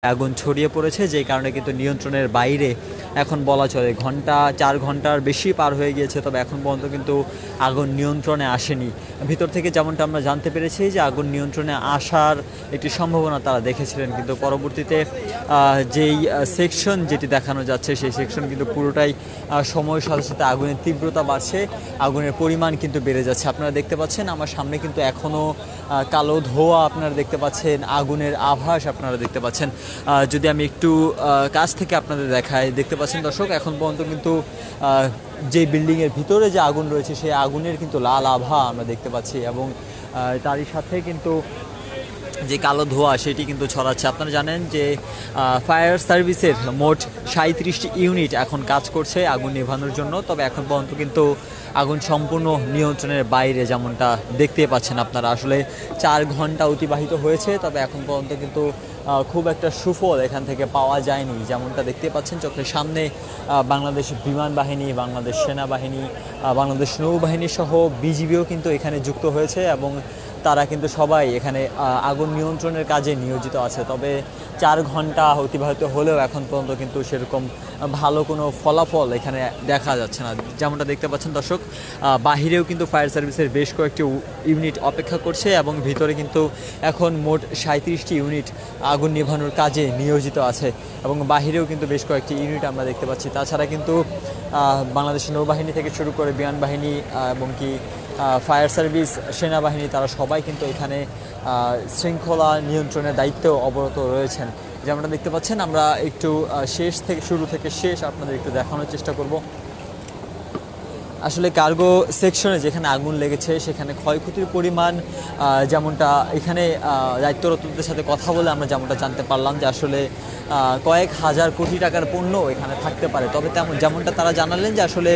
আগুন ছড়িয়ে পড়েছে, যে কারণে কিন্তু নিয়ন্ত্রণের বাইরে এখন বলা চলে। 4 ঘন্টার বেশি পার হয়ে গিয়েছে, তবে এখন পর্যন্ত কিন্তু আগুন নিয়ন্ত্রণে আসেনি। ভিতর থেকে যেমনটা আমরা জানতে পেরেছি যে আগুন নিয়ন্ত্রণে আসার একটি সম্ভাবনা তারা দেখেছিলেন, কিন্তু পরবর্তীতে যেই সেকশন যেটি দেখানো যাচ্ছে সেই সেকশন কিন্তু পুরোটাই সময়ের সাথে সাথে আগুনের তীব্রতা বাড়ছে, আগুনের পরিমাণ কিন্তু বেড়ে যাচ্ছে। আপনারা দেখতে পাচ্ছেন আমার সামনে কিন্তু এখনও কালো ধোঁয়া আপনারা দেখতে পাচ্ছেন, আগুনের আভাস আপনারা দেখতে পাচ্ছেন। যদি আমি একটু কাছ থেকে আপনাদের দেখাই, দেখতে পাচ্ছেন দর্শক এখন পর্যন্ত কিন্তু যে বিল্ডিংয়ের ভিতরে যে আগুন রয়েছে সেই আগুনের কিন্তু লাল আভা আমরা দেখতে পাচ্ছি, এবং তারই সাথে কিন্তু যে কালো ধোঁয়া সেটি কিন্তু ছড়াচ্ছে। আপনারা জানেন যে ফায়ার সার্ভিসের মোট 37টি ইউনিট এখন কাজ করছে আগুন নেভানোর জন্য, তবে এখন পর্যন্ত কিন্তু আগুন সম্পূর্ণ নিয়ন্ত্রণের বাইরে, যেমনটা দেখতে পাচ্ছেন আপনারা। আসলে 4 ঘন্টা অতিবাহিত হয়েছে, তবে এখন পর্যন্ত কিন্তু খুব একটা সুফল এখান থেকে পাওয়া যায়নি। যেমনটা দেখতে পাচ্ছেন চোখের সামনে বাংলাদেশ বিমান বাহিনী, বাংলাদেশ সেনাবাহিনী, বাংলাদেশ নৌবাহিনী সহ বিজিবিও কিন্তু এখানে যুক্ত হয়েছে, এবং তারা কিন্তু সবাই এখানে আগুন নিয়ন্ত্রণের কাজে নিয়োজিত আছে। তবে 4 ঘন্টা অতিবাহিত হলেও এখন পর্যন্ত কিন্তু সেরকম ভালো কোনো ফলাফল এখানে দেখা যাচ্ছে না। যেমনটা দেখতে পাচ্ছেন দর্শক, বাহিরেও কিন্তু ফায়ার সার্ভিসের বেশ কয়েকটি ইউনিট অপেক্ষা করছে, এবং ভিতরে কিন্তু এখন মোট 37টি ইউনিট আগুন নেভানোর কাজে নিয়োজিত আছে, এবং বাহিরেও কিন্তু বেশ কয়েকটি ইউনিট আমরা দেখতে পাচ্ছি। তাছাড়া কিন্তু বাংলাদেশ নৌবাহিনী থেকে শুরু করে বিমান বাহিনী এবং কি ফায়ার সার্ভিস, সেনাবাহিনী, তারা সবাই কিন্তু এখানে শৃঙ্খলা নিয়ন্ত্রণের দায়িত্বে অবরত রয়েছেন। যেমনটা দেখতে পাচ্ছেন, আমরা একটু শুরু থেকে শেষ আপনাদের একটু দেখানোর চেষ্টা করব। আসলে কার্গো সেকশনে যেখানে আগুন লেগেছে সেখানে ক্ষয়ক্ষতির পরিমাণ, যেমনটা এখানে দায়িত্বরতদের সাথে কথা বলে আমরা যেমনটা জানতে পারলাম যে আসলে কয়েক হাজার কোটি টাকার পণ্য এখানে থাকতে পারে। তবে যেমনটা তারা জানালেন যে আসলে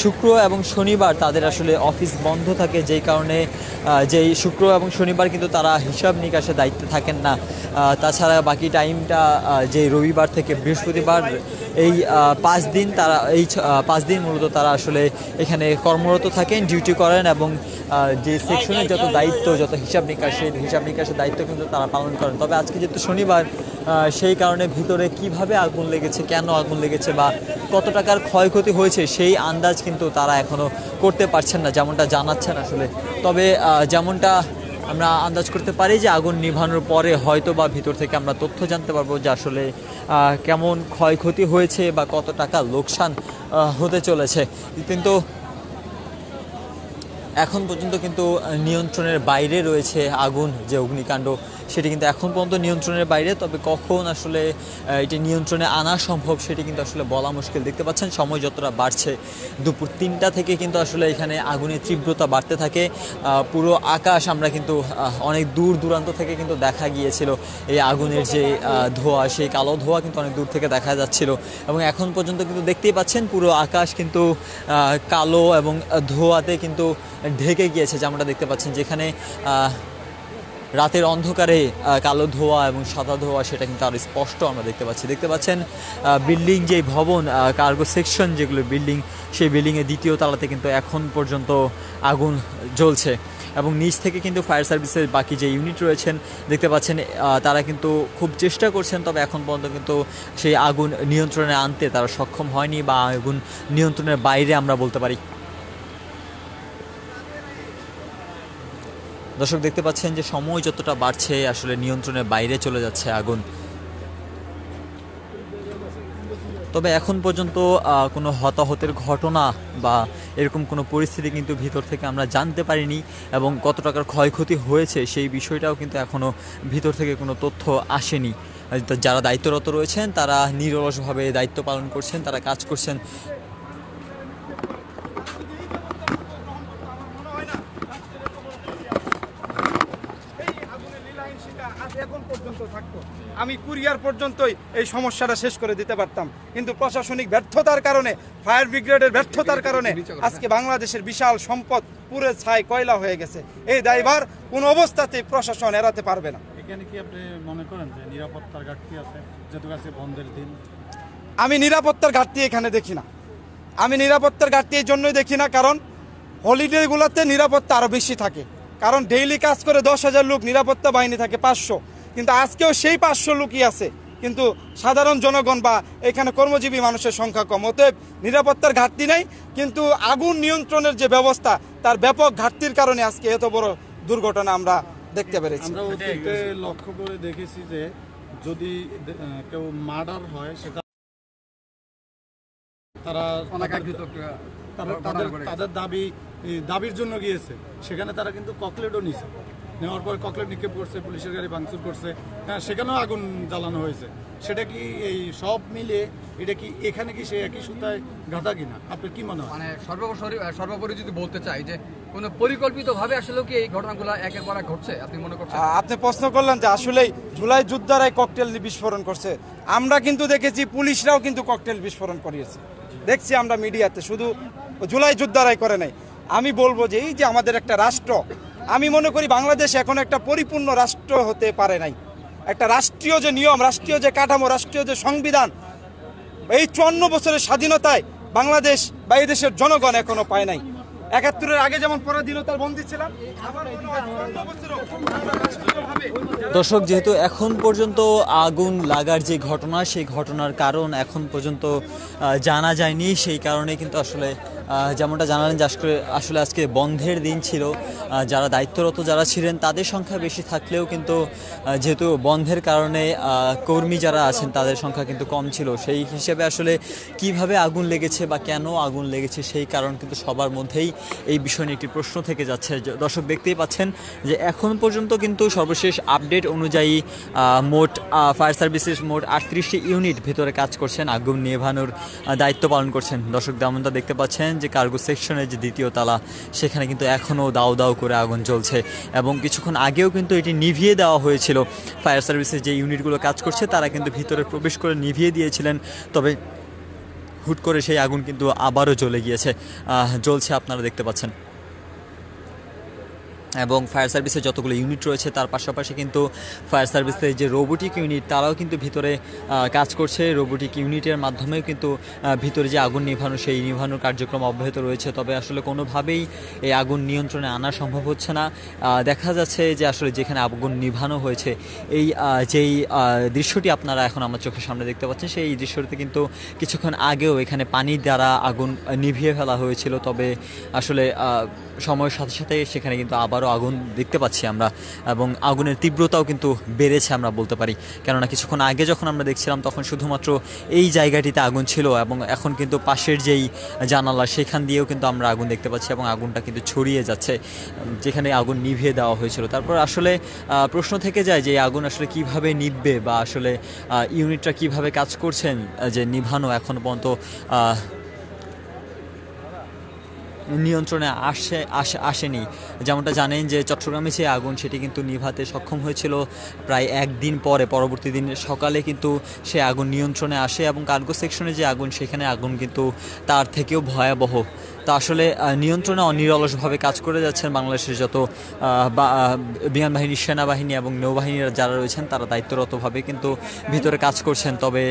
শুক্র এবং শনিবার তাদের আসলে অফিস বন্ধ থাকে, যেই কারণে যেই শুক্র এবং শনিবার কিন্তু তারা হিসাব নিকাশের দায়িত্বে থাকেন না। তাছাড়া বাকি টাইমটা যে রবিবার থেকে বৃহস্পতিবার, এই 5 দিন তারা, এই 5 দিন মূলত তারা আসলে এখানে কর্মরত থাকেন, ডিউটি করেন, এবং যে সেকশনের যত দায়িত্ব, যত হিসাব নিকাশের দায়িত্ব কিন্তু তারা পালন করেন। তবে আজকে যেহেতু শনিবার, সেই কারণে ভিতরে কিভাবে আগুন লেগেছে, কেন আগুন লেগেছে বা কত টাকার ক্ষয়ক্ষতি হয়েছে সেই আন্দাজ কিন্তু তারা এখনও করতে পারছেন না, যেমনটা জানাচ্ছেন আসলে। তবে যেমনটা আমরা আন্দাজ করতে পারি যে আগুন নিভানোর পরে হয়তো বা ভিতর থেকে আমরা তথ্য জানতে পারবো যে আসলে কেমন ক্ষয়ক্ষতি হয়েছে বা কত টাকা লোকসান হতে চলেছে। কিন্তু এখন পর্যন্ত কিন্তু নিয়ন্ত্রণের বাইরে রয়েছে আগুন, যে অগ্নিকাণ্ড সেটি কিন্তু এখন পর্যন্ত নিয়ন্ত্রণের বাইরে। তবে কখন আসলে এটি নিয়ন্ত্রণে আনা সম্ভব সেটি কিন্তু আসলে বলা মুশকিল। দেখতে পাচ্ছেন সময় যতটা বাড়ছে, দুপুর 3টা থেকে কিন্তু আসলে এখানে আগুনের তীব্রতা বাড়তে থাকে। পুরো আকাশ আমরা কিন্তু অনেক দূর দূরান্ত থেকে কিন্তু দেখা গিয়েছিল এই আগুনের যে ধোঁয়া, সেই কালো ধোঁয়া কিন্তু অনেক দূর থেকে দেখা যাচ্ছিল, এবং এখন পর্যন্ত কিন্তু দেখতেই পাচ্ছেন পুরো আকাশ কিন্তু কালো এবং ধোঁয়াতে কিন্তু ঢেকে গিয়েছে। যেমনটা দেখতে পাচ্ছেন যেখানে রাতের অন্ধকারে কালো ধোঁয়া এবং সাদা ধোঁয়া, সেটা কিন্তু আরও স্পষ্ট আমরা দেখতে পাচ্ছেন বিল্ডিং, যে ভবন কার্গো সেকশন যেগুলো বিল্ডিং, সেই বিল্ডিংয়ের 2য় তলাতে কিন্তু এখন পর্যন্ত আগুন জ্বলছে, এবং নিচ থেকে কিন্তু ফায়ার সার্ভিসের বাকি যে ইউনিট রয়েছেন দেখতে পাচ্ছেন তারা কিন্তু খুব চেষ্টা করছেন, তবে এখন পর্যন্ত কিন্তু সেই আগুন নিয়ন্ত্রণে আনতে তারা সক্ষম হয়নি, বা আগুন নিয়ন্ত্রণের বাইরে আমরা বলতে পারি। দর্শক দেখতে পাচ্ছেন যে সময় যতটা বাড়ছে আসলে নিয়ন্ত্রণের বাইরে চলে যাচ্ছে আগুন। তবে এখন পর্যন্ত কোনো হতাহতের ঘটনা বা এরকম কোনো পরিস্থিতি কিন্তু ভিতর থেকে আমরা জানতে পারিনি, এবং কত টাকার ক্ষয়ক্ষতি হয়েছে সেই বিষয়টাও কিন্তু এখনও ভিতর থেকে কোনো তথ্য আসেনি। যারা দায়িত্বরত রয়েছেন তারা নিরলসভাবে দায়িত্ব পালন করছেন, তারা কাজ করছেন। এখন পর্যন্ত থাকতো, আমি কুরিয়ার পর্যন্তই এই সমস্যাটা শেষ করে দিতে পারতাম, কিন্তু প্রশাসনিক ব্যর্থতার কারণে, ফায়ার ব্রিগেডের ব্যর্থতার কারণে আজকে বাংলাদেশের বিশাল সম্পদ পুরো ছাই কয়লা হয়ে গেছে। এই দায়ভার কোনো অবস্থাতেই প্রশাসন এড়াতে পারবে না। এখানে কি আপনি মনে করেন যে নিরাপত্তার ঘাটতি আছে, যেহেতু আজকে বন্ধের দিন? আমি নিরাপত্তার ঘাটতি এখানে দেখি না। আমি নিরাপত্তার ঘাটতি এই জন্যই দেখি না, কারণ হলিডেগুলোতে নিরাপত্তা আরও বেশি থাকে, কারণ ডেইলি কাজ করে 10,000 লোক, নিরাপত্তা বাহিনী থাকে 500, কিন্তু আজকেও সেই 500 লোকই আছে কিন্তু সাধারণ জনগণ বা এখানে কর্মজীবী মানুষের সংখ্যা কম, অতএব নিরাপত্তার ঘাটতি নেই, কিন্তু আগুন নিয়ন্ত্রণের যে ব্যবস্থা তার ব্যাপক ঘাটতির কারণে আজকে এত বড় দুর্ঘটনা আমরা দেখতে পেরেছি। আমরা অতীতে লক্ষ্য করে দেখেছি যে যদি কেউ মার্ডার হয় সেটা তারা তাদের দাবির জন্য গিয়েছে, সেখানে তারা কিন্তু ককলেটও নিছে, নেওয়ার পর ককলেট নিক্ষেপ করছে, পুলিশের গাড়ি ভাঙচুর করছে, হ্যাঁ সেখানেও আগুন জ্বালানো হয়েছে। সেটা কি এই সব মিলে এটা কি এখানে কি সে একই সুতায় গাঁথা কিনা আপনার কি মনে হয়? মানে সর্বোপরি যদি বলতে চাই যে কোনো পরিকল্পিতভাবে আসলে কি এই ঘটনাগুলো একের পর এক ঘটছে আপনি মনে করছেন? আপনি প্রশ্ন করলেন যে আসলেই জুলাই যোদ্ধারাই ককটেল বিস্ফোরণ করছে, আমরা কিন্তু দেখেছি পুলিশরাও কিন্তু ককটেল বিস্ফোরণ করিয়েছে, দেখছি আমরা মিডিয়াতে, শুধু জুলাই যোদ্ধারাই করে নাই। আমি বলবো যে এই যে আমাদের একটা রাষ্ট্র, আমি মনে করি বাংলাদেশ এখন একটা পরিপূর্ণ রাষ্ট্র হতে পারে নাই। একটা রাষ্ট্রীয় যে নিয়ম, রাষ্ট্রীয় যে কাঠামো, রাষ্ট্রীয় যে সংবিধান, এই 54 বছরের স্বাধীনতায় বাংলাদেশ বা এই দেশের জনগণ এখনো পায় নাই। ৭১-এর আগে যেমন পরাধীনতার বন্দী ছিলাম, আবার মনে হয় 54 বছরেও আমরা রাষ্ট্রীয়ভাবে দর্শক, যেহেতু এখন পর্যন্ত আগুন লাগার যে ঘটনা, সেই ঘটনার কারণ এখন পর্যন্ত জানা যায়নি, সেই কারণে কিন্তু আসলে যেমনটা জানালেন যে আসলে আজকে বন্ধের দিন ছিল, যারা দায়িত্বরত যারা ছিলেন তাদের সংখ্যা বেশি থাকলেও কিন্তু যেহেতু বন্ধের কারণে কর্মী যারা আছেন তাদের সংখ্যা কিন্তু কম ছিল, সেই হিসেবে আসলে কিভাবে আগুন লেগেছে বা কেন আগুন লেগেছে সেই কারণ কিন্তু সবার মধ্যেই এই বিষয় নিয়ে একটি প্রশ্ন থেকে যাচ্ছে। দর্শক দেখতেই পাচ্ছেন যে এখন পর্যন্ত কিন্তু সর্বশেষ আপডেট অনুযায়ী মোট ফায়ার সার্ভিসেস মোট 38টি ইউনিট ভেতরে কাজ করছেন, আগুন নেভানোর দায়িত্ব পালন করছেন। দর্শক যেমনটা দেখতে পাচ্ছেন যে কার্গো সেকশনের যে দ্বিতীয় তালা, সেখানে কিন্তু এখনও দাউ দাউ করে আগুন জ্বলছে এবং কিছুক্ষণ আগেও কিন্তু এটি নিভিয়ে দেওয়া হয়েছিল। ফায়ার সার্ভিসের যে ইউনিটগুলো কাজ করছে তারা কিন্তু ভিতরে প্রবেশ করে নিভিয়ে দিয়েছিলেন, তবে হুট করে সেই আগুন কিন্তু আবারও জ্বলে গিয়েছে, জ্বলছে আপনারা দেখতে পাচ্ছেন। এবং ফায়ার সার্ভিসের যতগুলো ইউনিট রয়েছে তার পাশাপাশি কিন্তু ফায়ার সার্ভিসের যে রোবোটিক ইউনিট তারাও কিন্তু ভিতরে কাজ করছে। রোবোটিক ইউনিটের মাধ্যমেও কিন্তু ভিতরে যে আগুন নিভানো, সেই নিভানোর কার্যক্রম অব্যাহত রয়েছে, তবে আসলে কোনোভাবেই এই আগুন নিয়ন্ত্রণে আনা সম্ভব হচ্ছে না। দেখা যাচ্ছে যে আসলে যেখানে আগুন নিভানো হয়েছে, এই যেই দৃশ্যটি আপনারা এখন আমার চোখের সামনে দেখতে পাচ্ছেন, সেই দৃশ্যটিতে কিন্তু কিছুক্ষণ আগেও এখানে পানির দ্বারা আগুন নিভিয়ে ফেলা হয়েছিল, তবে আসলে সময়ের সাথে সাথে সেখানে কিন্তু আবারও আগুন দেখতে পাচ্ছি আমরা, এবং আগুনের তীব্রতাও কিন্তু বেড়েছে আমরা বলতে পারি। কেননা কিছুক্ষণ আগে যখন আমরা দেখছিলাম তখন শুধুমাত্র এই জায়গাটিতে আগুন ছিল, এবং এখন কিন্তু পাশের যেই জানালা সেখান দিয়েও কিন্তু আমরা আগুন দেখতে পাচ্ছি, এবং আগুনটা কিন্তু ছড়িয়ে যাচ্ছে যেখানে আগুন নিভিয়ে দেওয়া হয়েছিল। তারপর আসলে প্রশ্ন থেকে যায় যে আগুন আসলে কিভাবে নিভবে, বা আসলে ইউনিটরা কিভাবে কাজ করছেন যে নিভানো এখন পর্যন্ত নিয়ন্ত্রণে আসেনি। যেমনটা জানেন যে চট্টগ্রামে যে আগুন, সেটি কিন্তু নিভাতে সক্ষম হয়েছিল প্রায় একদিন পরে, পরবর্তী দিন সকালে কিন্তু সে আগুন নিয়ন্ত্রণে আসে, এবং কার্গো সেকশনে যে আগুন, সেখানে আগুন কিন্তু তার থেকেও ভয়াবহ। তা আসলে নিয়ন্ত্রণে অনিরলসভাবে কাজ করে যাচ্ছেন বাংলাদেশের যত বিমান বাহিনী, সেনাবাহিনী এবং নৌবাহিনীর যারা রয়েছেন, তারা দায়িত্বরতভাবে কিন্তু ভিতরে কাজ করছেন। তবে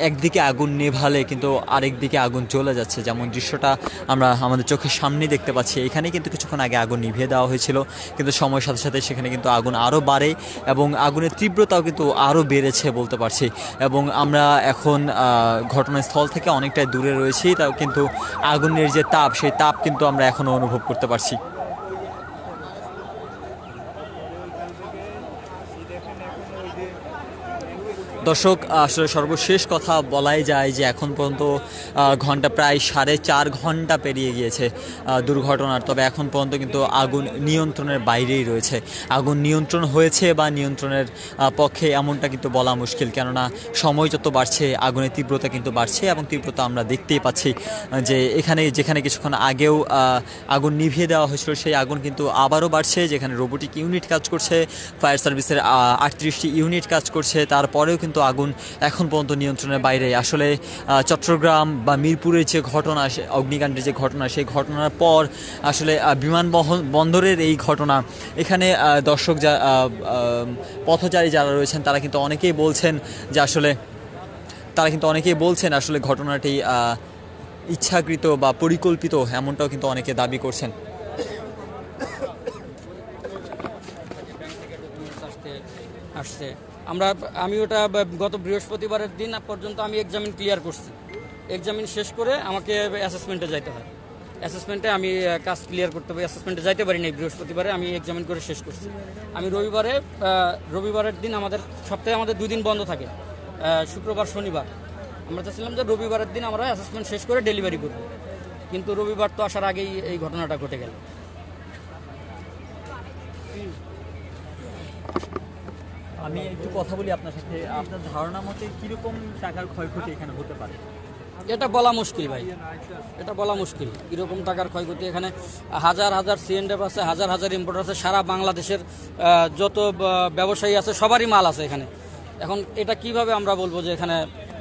একদিকে আগুন নেভালে কিন্তু আরেক দিকে আগুন জ্বলে যাচ্ছে, যেমন দৃশ্যটা আমরা আমাদের চোখের সামনেই দেখতে পাচ্ছি। এখানে কিন্তু কিছুক্ষণ আগে আগুন নিভিয়ে দেওয়া হয়েছিল, কিন্তু সময়ের সাথে সাথে সেখানে কিন্তু আগুন আরও বাড়ে, এবং আগুনের তীব্রতাও কিন্তু আরও বেড়েছে বলতে পারছি। এবং আমরা এখন ঘটনাস্থল থেকে অনেকটাই দূরে রয়েছি, তাও কিন্তু আগুনের যে তাপ, সেই তাপ কিন্তু আমরা এখনো অনুভব করতে পারছি। দর্শক, আসলে সর্বশেষ কথা বলাই যায় যে এখন পর্যন্ত ঘন্টা প্রায় 4.5 ঘন্টা পেরিয়ে গিয়েছে দুর্ঘটনার, তবে এখন পর্যন্ত কিন্তু আগুন নিয়ন্ত্রণের বাইরেই রয়েছে। আগুন নিয়ন্ত্রণ হয়েছে বা নিয়ন্ত্রণের পক্ষে এমনটা কিন্তু বলা মুশকিল, কেননা সময় যত বাড়ছে আগুনের তীব্রতা কিন্তু বাড়ছে, এবং তীব্রতা আমরা দেখতেই পাচ্ছি যে যেখানে কিছুক্ষণ আগেও আগুন নিভিয়ে দেওয়া হয়েছিল, সেই আগুন কিন্তু আবারও বাড়ছে। যেখানে রোবোটিক ইউনিট কাজ করছে, ফায়ার সার্ভিসের 38টি ইউনিট কাজ করছে, তারপরেও কিন্তু আগুন এখন পর্যন্ত নিয়ন্ত্রণের বাইরে। আসলে চট্টগ্রাম বা মিরপুরের যে ঘটনা, অগ্নিকাণ্ডের যে ঘটনা, সেই ঘটনার পর আসলে বন্দরের এই ঘটনা, এখানে দর্শক পথচারী যারা রয়েছেন তারা কিন্তু অনেকেই বলছেন আসলে ঘটনাটি ইচ্ছাকৃত বা পরিকল্পিত, এমনটাও কিন্তু অনেকে দাবি করছেন। আসছে আমি ওটা গত বৃহস্পতিবারের দিন পর্যন্ত আমি এক্সামিন ক্লিয়ার করছি। এক্সামিন শেষ করে আমাকে অ্যাসেসমেন্টে যাইতে হয়। অ্যাসেসমেন্টে আমি কাজ ক্লিয়ার করতে হবে, অ্যাসেসমেন্টে যাইতে পারি নাই বৃহস্পতিবারে, আমি এক্সামিন করে শেষ করছি। আমি রবিবারের দিন সপ্তাহে আমাদের 2 দিন বন্ধ থাকে, শুক্রবার শনিবার। আমরা চাচ্ছিলাম যে রবিবারের দিন আমরা অ্যাসেসমেন্ট শেষ করে ডেলিভারি করব, কিন্তু রবিবার তো আসার আগেই এই ঘটনাটা ঘটে গেল। আমি একটু কথা বলি আপনার সাথে, আপনার ধারণা মতে কিরকম টাকার ক্ষয়ক্ষতি এখানে হতে পারে? এটা বলা মুশকিল ভাই, এটা বলা মুশকিল কীরকম টাকার ক্ষয়ক্ষতি। এখানে হাজার হাজার সিএনএফ আছে, হাজার হাজার ইম্পোর্টার আছে, সারা বাংলাদেশের যত ব্যবসায়ী আছে সবারই মাল আছে এখানে। এখন এটা কিভাবে আমরা বলবো যে এখানে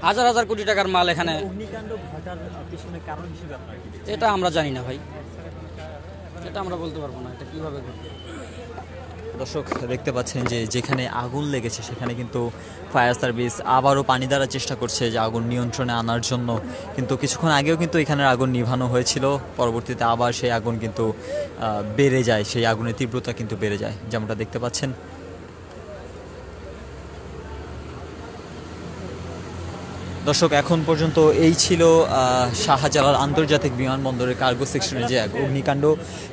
হাজার হাজার কোটি টাকার মাল এখানে? অগ্নিকাণ্ড ঘটার পিছনে কারণ হিসেবে আপনার কি দেখছেন? এটা আমরা জানি না ভাই, এটা আমরা বলতে পারবো না এটা কিভাবে ঘটবে। দর্শক দেখতে পাচ্ছেন যে যেখানে আগুন লেগেছে সেখানে কিন্তু ফায়ার সার্ভিস আবারও পানি দ্বারা চেষ্টা করছে যে আগুন নিয়ন্ত্রণে আনার জন্য, কিন্তু কিছুক্ষণ আগেও কিন্তু এখানে আগুন নিভানো হয়েছিল, পরবর্তীতে আবার সেই আগুন কিন্তু বেড়ে যায়, সেই আগুনের তীব্রতা কিন্তু বেড়ে যায় যেমনটা দেখতে পাচ্ছেন। দর্শক এখন পর্যন্ত এই ছিল শাহজালাল আন্তর্জাতিক বিমানবন্দরের কার্গো সেকশনের যে এক অগ্নিকাণ্ড,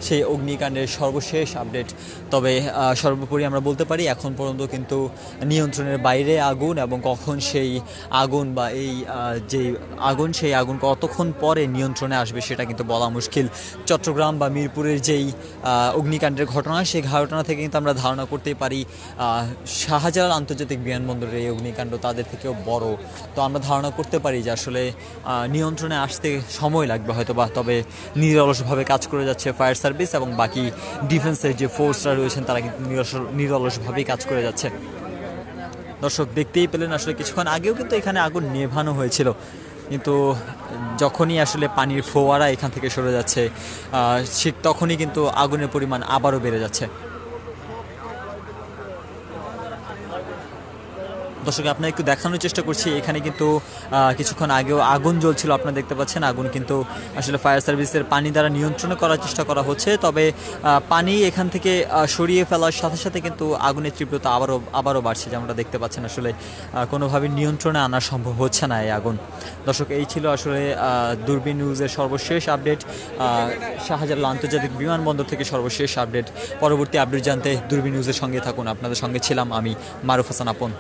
সেই অগ্নিকাণ্ডের সর্বশেষ আপডেট। তবে সর্বোপরি আমরা বলতে পারি এখন পর্যন্ত কিন্তু নিয়ন্ত্রণের বাইরে আগুন, এবং কখন সেই আগুন বা এই যে আগুন সেই আগুন কতক্ষণ পরে নিয়ন্ত্রণে আসবে সেটা কিন্তু বলা মুশকিল। চট্টগ্রাম বা মিরপুরের যেই অগ্নিকাণ্ডের ঘটনা, সেই ঘটনা থেকে কিন্তু আমরা ধারণা করতেই পারি শাহজালাল আন্তর্জাতিক বিমানবন্দরের এই অগ্নিকাণ্ড তাদের থেকেও বড়। তো আমরা ধারণা করতে পারি যে আসলে নিয়ন্ত্রণে আসতে সময় লাগবে হয়তো বা, তবে নিরলসভাবে কাজ করে যাচ্ছে ফায়ার সার্ভিস এবং বাকি ডিফেন্সের যে ফোর্সরা রয়েছেন তারা কিন্তু নিরলসভাবেই কাজ করে যাচ্ছে। দর্শক দেখতেই পেলেন আসলে কিছুক্ষণ আগেও কিন্তু এখানে আগুন নেভানো হয়েছিল, কিন্তু যখনই আসলে পানির ফোয়ারা এখান থেকে সরে যাচ্ছে ঠিক তখনই কিন্তু আগুনের পরিমাণ আবারও বেড়ে যাচ্ছে। দর্শক আপনার একটু দেখানোর চেষ্টা করছি, এখানে কিন্তু কিছুক্ষণ আগেও আগুন জ্বলছিল, আপনারা দেখতে পাচ্ছেন। আগুন কিন্তু আসলে ফায়ার সার্ভিসের পানি দ্বারা নিয়ন্ত্রণ করার চেষ্টা করা হচ্ছে, তবে পানি এখান থেকে সরিয়ে ফেলার সাথে সাথে কিন্তু আগুনের তীব্রতা আবারও বাড়ছে, যেমনটা দেখতে পাচ্ছেন। আসলে কোনোভাবে নিয়ন্ত্রণে আনা সম্ভব হচ্ছে না এই আগুন। দর্শক এই ছিল আসলে দূরবীন নিউজের সর্বশেষ আপডেট, শাহজালাল আন্তর্জাতিক বিমানবন্দর থেকে সর্বশেষ আপডেট। পরবর্তী আপডেট জানতে দূরবীন নিউজের সঙ্গে থাকুন। আপনাদের সঙ্গে ছিলাম আমি মারুফ হাসান আপন।